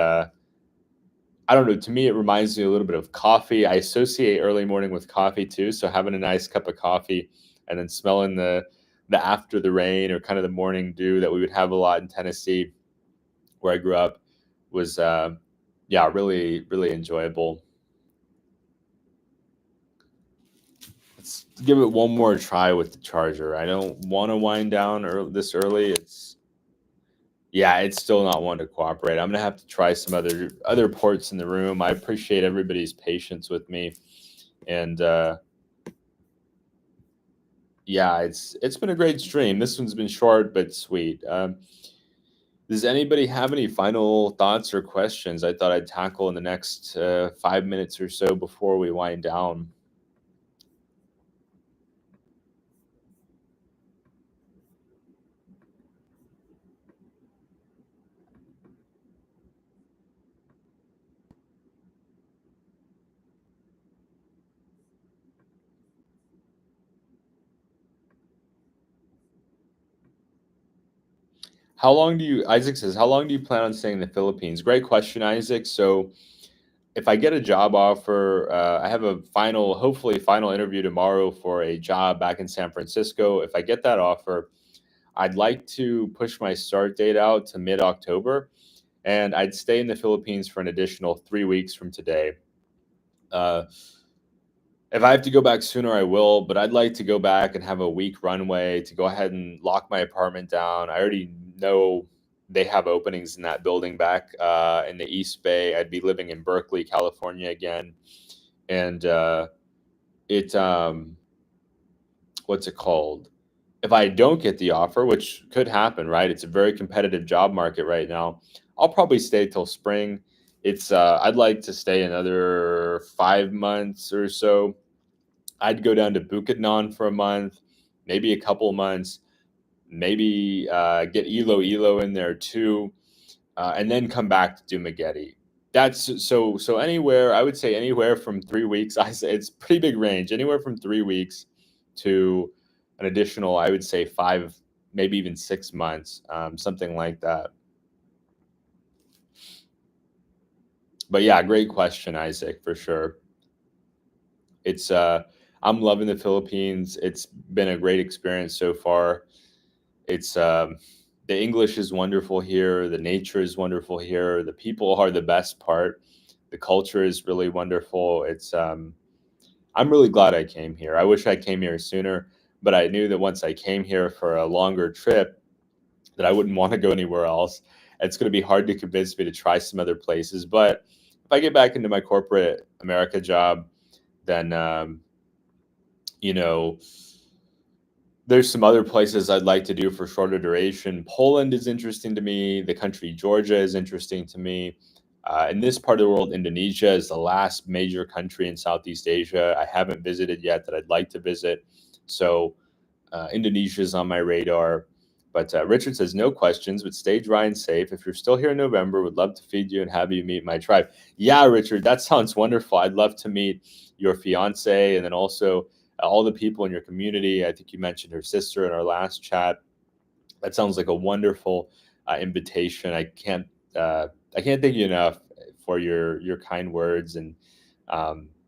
I don't know. To me, it reminds me a little bit of coffee. I associate early morning with coffee too. So having a nice cup of coffee and then smelling the after the rain or kind of the morning dew that we would have a lot in Tennessee, where I grew up, was yeah, really enjoyable. Let's give it one more try with the charger. I don't want to wind down this early. Yeah, it's still not wanting to cooperate. I'm gonna have to try some other ports in the room. I appreciate everybody's patience with me, and yeah, it's been a great stream. This one's been short but sweet. Does anybody have any final thoughts or questions I thought I'd tackle in the next 5 minutes or so before we wind down? Isaac says, how long do you plan on staying in the Philippines? Great question, Isaac. So if I get a job offer, I have a hopefully final interview tomorrow for a job back in San Francisco. If I get that offer, I'd like to push my start date out to mid October, and I'd stay in the Philippines for an additional 3 weeks from today. Uh, if I have to go back sooner, I will, but I'd like to go back and have a week runway to go ahead and lock my apartment down. I already know they have openings in that building back in the East Bay. I'd be living in Berkeley, California again. And it, what's it called? If I don't get the offer, which could happen, right? It's a very competitive job market right now. I'll probably stay till spring. I'd like to stay another 5 months or so. I'd go down to Bukidnon for a month, maybe a couple months, maybe get Ilo in there too, and then come back to Dumaguete. So anywhere, I would say anywhere from 3 weeks. I say it's pretty big range, anywhere from 3 weeks to an additional, I would say 5, maybe even 6 months, something like that. But yeah, great question, Isaac, for sure. It's I'm loving the Philippines. It's been a great experience so far. It's the English is wonderful here. The nature is wonderful here. The people are the best part. The culture is really wonderful. I'm really glad I came here. I wish I came here sooner, but I knew that once I came here for a longer trip, that I wouldn't want to go anywhere else. It's going to be hard to convince me to try some other places. But if I get back into my corporate America job, then you know, there's some other places I'd like to do for shorter duration. Poland is interesting to me. The country Georgia is interesting to me. In this part of the world, Indonesia is the last major country in Southeast Asia I haven't visited yet that I'd like to visit. So Indonesia is on my radar. But Richard says, no questions, but stay dry and safe. If you're still here in November, would love to feed you and have you meet my tribe. Yeah, Richard, that sounds wonderful. I'd love to meet your fiance and then also all the people in your community. I think you mentioned her sister in our last chat. That sounds like a wonderful invitation. I can't thank you enough for your kind words and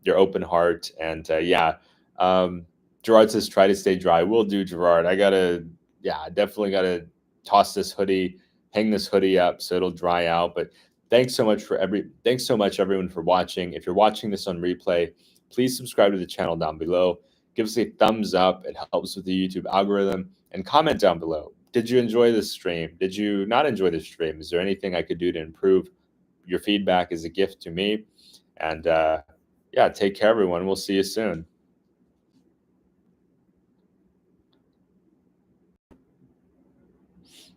your open heart. And yeah, um, Gerard says, try to stay dry. Will do, Gerard. I definitely gotta toss this hoodie, hang this hoodie up so it'll dry out. But thanks so much everyone for watching. If you're watching this on replay, please subscribe to the channel down below. Give us a thumbs up. It helps with the YouTube algorithm. And comment down below. Did you enjoy this stream? Did you not enjoy this stream? Is there anything I could do to improve? Your feedback is a gift to me. And yeah, take care, everyone. We'll see you soon.